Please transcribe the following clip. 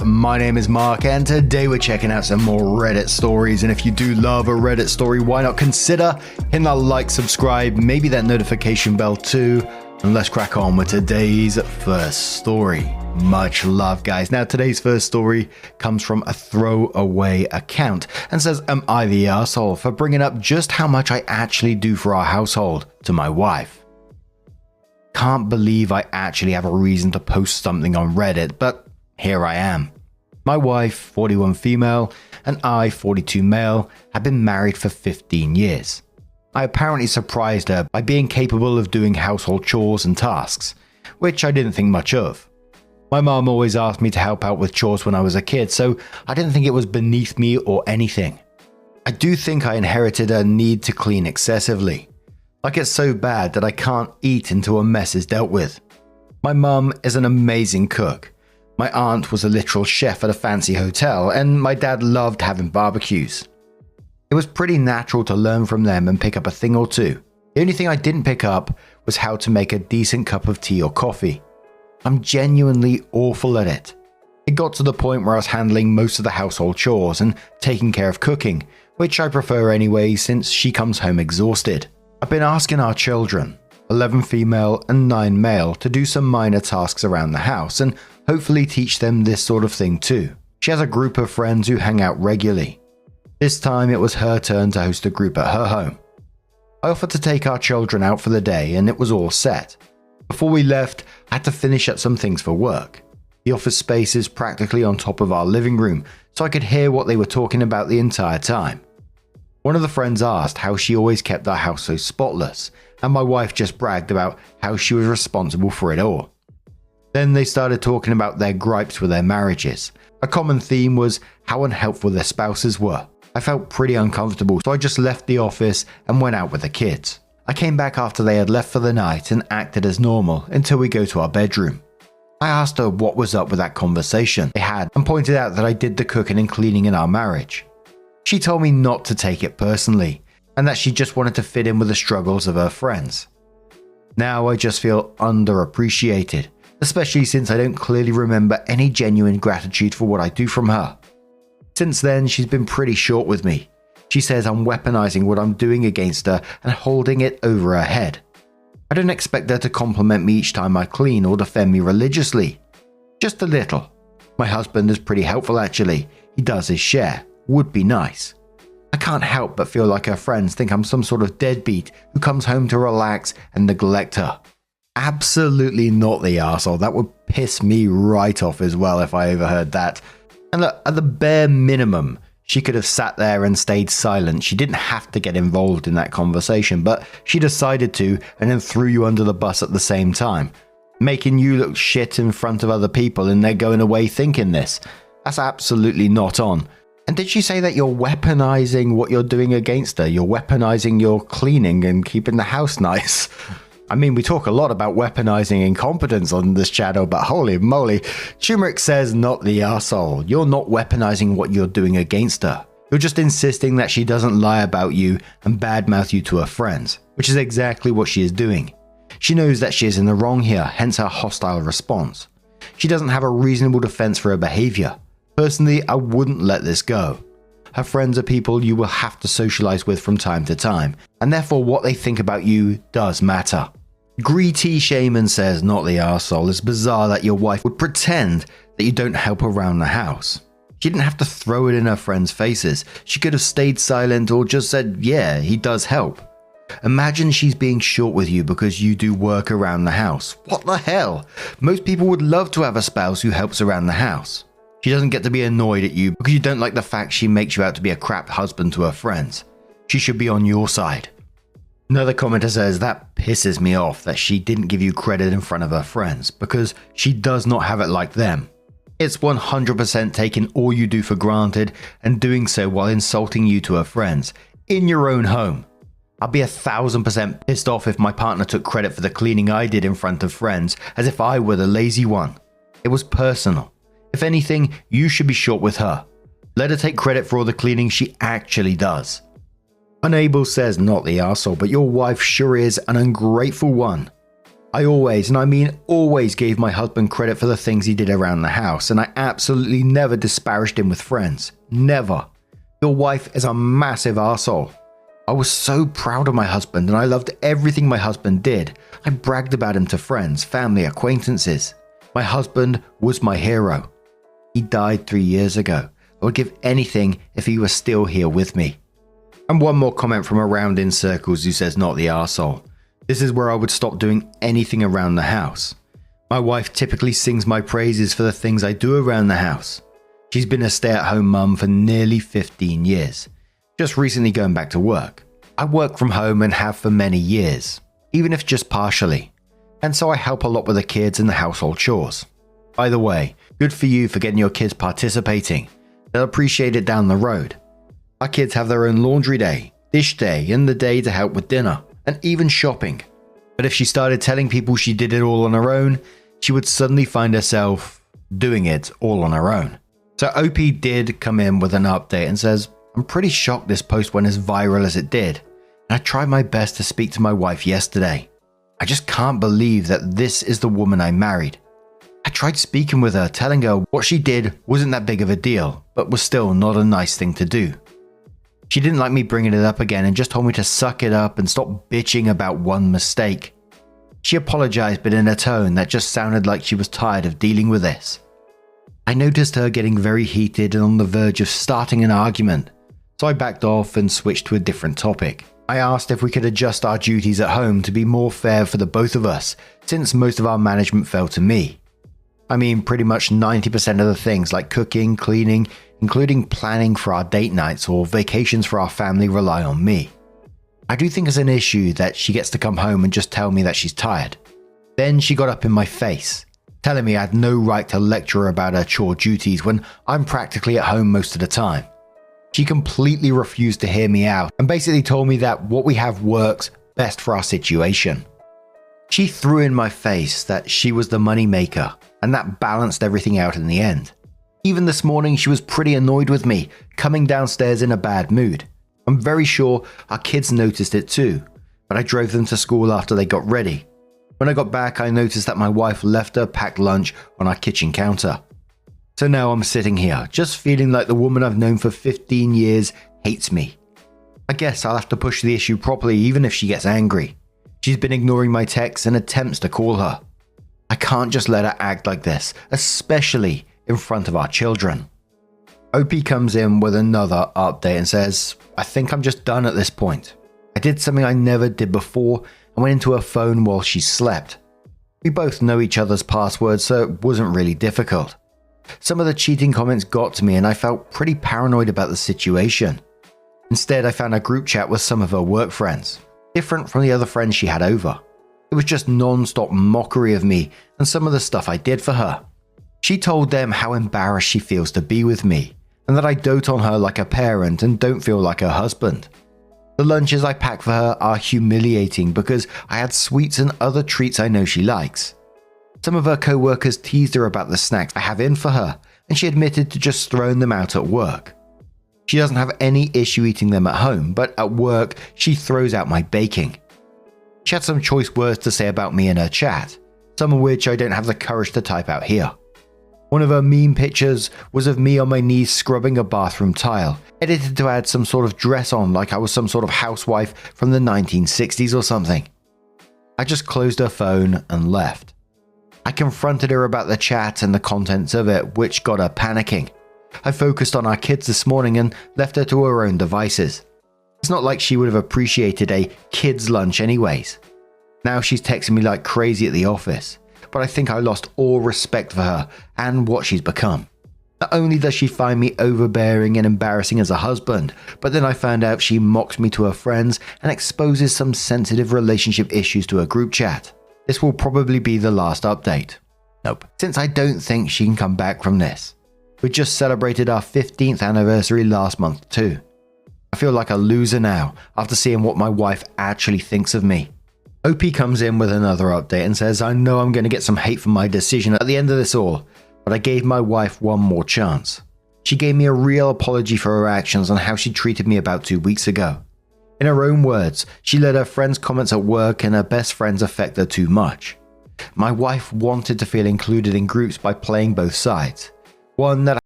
y'all, my name is Mark and today we're checking out some more Reddit stories, and if you do love a Reddit story, why not consider hitting that like, subscribe, maybe that notification bell too, and let's crack on with today's first story. Much love, guys. Now today's first story comes from a throwaway account and says, am I the arsehole for bringing up just how much I actually do for our household to my wife? Can't believe I actually have a reason to post something on Reddit, but here I am. My wife, 41 female, and I, 42 male, have been married for 15 years. I apparently surprised her by being capable of doing household chores and tasks, which I didn't think much of. My mom always asked me to help out with chores when I was a kid, so I didn't think it was beneath me or anything. I do think I inherited a need to clean excessively. Like it's so bad that I can't eat until a mess is dealt with. My mum is an amazing cook. My aunt was a literal chef at a fancy hotel, and my dad loved having barbecues. It was pretty natural to learn from them and pick up a thing or two. The only thing I didn't pick up was how to make a decent cup of tea or coffee. I'm genuinely awful at it. It got to the point where I was handling most of the household chores and taking care of cooking, which I prefer anyway since she comes home exhausted. I've been asking our children, 11 female and 9 male, to do some minor tasks around the house and hopefully teach them this sort of thing too. She has a group of friends who hang out regularly. This time it was her turn to host a group at her home. I offered to take our children out for the day and it was all set. Before we left, I had to finish up some things for work. The office space is practically on top of our living room, so I could hear what they were talking about the entire time. One of the friends asked how she always kept our house so spotless, and my wife just bragged about how she was responsible for it all. Then they started talking about their gripes with their marriages. A common theme was how unhelpful their spouses were. I felt pretty uncomfortable, so I just left the office and went out with the kids. I came back after they had left for the night and acted as normal until we go to our bedroom. I asked her what was up with that conversation they had and pointed out that I did the cooking and cleaning in our marriage. She told me not to take it personally, and that she just wanted to fit in with the struggles of her friends. Now I just feel underappreciated, especially since I don't clearly remember any genuine gratitude for what I do from her. Since then, she's been pretty short with me. She says I'm weaponizing what I'm doing against her and holding it over her head. I don't expect her to compliment me each time I clean or defend me religiously. Just a little. My husband is pretty helpful actually. He does his share. Would be nice. I can't help but feel like her friends think I'm some sort of deadbeat who comes home to relax and neglect her. Absolutely not the arsehole. That would piss me right off as well if I overheard that. And look, at the bare minimum, she could have sat there and stayed silent. She didn't have to get involved in that conversation, but she decided to and then threw you under the bus at the same time, making you look shit in front of other people, and they're going away thinking this. That's absolutely not on. And did she say that you're weaponizing what you're doing against her? You're weaponizing your cleaning and keeping the house nice. I mean, we talk a lot about weaponizing incompetence on this channel, but holy moly, Turmeric says not the arsehole. You're not weaponizing what you're doing against her. You're just insisting that she doesn't lie about you and badmouth you to her friends, which is exactly what she is doing. She knows that she is in the wrong here, hence her hostile response. She doesn't have a reasonable defense for her behavior. Personally, I wouldn't let this go. Her friends are people you will have to socialize with from time to time, and therefore what they think about you does matter. Greedy Shaman says, not the arsehole. It's bizarre that your wife would pretend that you don't help around the house. She didn't have to throw it in her friends' faces. She could have stayed silent or just said, yeah, he does help. Imagine she's being short with you because you do work around the house. What the hell? Most people would love to have a spouse who helps around the house. She doesn't get to be annoyed at you because you don't like the fact she makes you out to be a crap husband to her friends. She should be on your side. Another commenter says that pisses me off that she didn't give you credit in front of her friends because she does not have it like them. It's 100% taking all you do for granted and doing so while insulting you to her friends in your own home. I'd be 1000% pissed off if my partner took credit for the cleaning I did in front of friends as if I were the lazy one. It was personal. If anything, you should be short with her. Let her take credit for all the cleaning she actually does. Unable says not the arsehole, but your wife sure is an ungrateful one. I always, and I mean always, gave my husband credit for the things he did around the house, and I absolutely never disparaged him with friends. Never. Your wife is a massive arsehole. I was so proud of my husband and I loved everything my husband did. I bragged about him to friends, family, acquaintances. My husband was my hero. He died 3 years ago. I would give anything if he was still here with me. And one more comment from around in circles who says not the arsehole. This is where I would stop doing anything around the house. My wife typically sings my praises for the things I do around the house. She's been a stay-at-home mum for nearly 15 years, just recently going back to work. I work from home and have for many years, even if just partially, and so I help a lot with the kids and the household chores. Either way, good for you for getting your kids participating. They'll appreciate it down the road. Our kids have their own laundry day, dish day, and the day to help with dinner, and even shopping. But if she started telling people she did it all on her own, she would suddenly find herself doing it all on her own. So OP did come in with an update and says, I'm pretty shocked this post went as viral as it did. And I tried my best to speak to my wife yesterday. I just can't believe that this is the woman I married. I tried speaking with her, telling her what she did wasn't that big of a deal, but was still not a nice thing to do. She didn't like me bringing it up again and just told me to suck it up and stop bitching about one mistake. She apologized, but in a tone that just sounded like she was tired of dealing with this. I noticed her getting very heated and on the verge of starting an argument, so I backed off and switched to a different topic. I asked if we could adjust our duties at home to be more fair for the both of us, since most of our management fell to me. I mean, pretty much 90% of the things like cooking, cleaning, including planning for our date nights or vacations for our family rely on me. I do think it's an issue that she gets to come home and just tell me that she's tired. Then she got up in my face, telling me I had no right to lecture her about her chore duties when I'm practically at home most of the time. She completely refused to hear me out and basically told me that what we have works best for our situation. She threw in my face that she was the money maker, and that balanced everything out in the end. Even this morning she was pretty annoyed with me, coming downstairs in a bad mood. I'm very sure our kids noticed it too, but I drove them to school after they got ready. When I got back, I noticed that my wife left her packed lunch on our kitchen counter. So now I'm sitting here, just feeling like the woman I've known for 15 years hates me. I guess I'll have to push the issue properly even if she gets angry. She's been ignoring my texts and attempts to call her. I can't just let her act like this, especially in front of our children. OP comes in with another update and says, I think I'm just done at this point. I did something I never did before and went into her phone while she slept. We both know each other's passwords, so it wasn't really difficult. Some of the cheating comments got to me and I felt pretty paranoid about the situation. Instead, I found a group chat with some of her work friends, different from the other friends she had over. It was just non-stop mockery of me and some of the stuff I did for her. She told them how embarrassed she feels to be with me, and that I dote on her like a parent and don't feel like her husband. The lunches I pack for her are humiliating because I had sweets and other treats I know she likes. Some of her co-workers teased her about the snacks I have in for her, and she admitted to just throwing them out at work. She doesn't have any issue eating them at home, but at work she throws out my baking. She had some choice words to say about me in her chat, some of which I don't have the courage to type out here. One of her meme pictures was of me on my knees scrubbing a bathroom tile, edited to add some sort of dress on like I was some sort of housewife from the 1960s or something. I just closed her phone and left. I confronted her about the chat and the contents of it, which got her panicking. I focused on our kids this morning and left her to her own devices. It's not like she would have appreciated a kid's lunch anyways. Now she's texting me like crazy at the office, but I think I lost all respect for her and what she's become. Not only does she find me overbearing and embarrassing as a husband, but then I found out she mocks me to her friends and exposes some sensitive relationship issues to her group chat. This will probably be the last update. Nope, since I don't think she can come back from this. We just celebrated our 15th anniversary last month too. I feel like a loser now after seeing what my wife actually thinks of me. OP comes in with another update and says, I know I'm going to get some hate for my decision at the end of this all, but I gave my wife one more chance. She gave me a real apology for her actions and how she treated me about 2 weeks ago. In her own words, she let her friends' comments at work and her best friends affect her too much. My wife wanted to feel included in groups by playing both sides. One that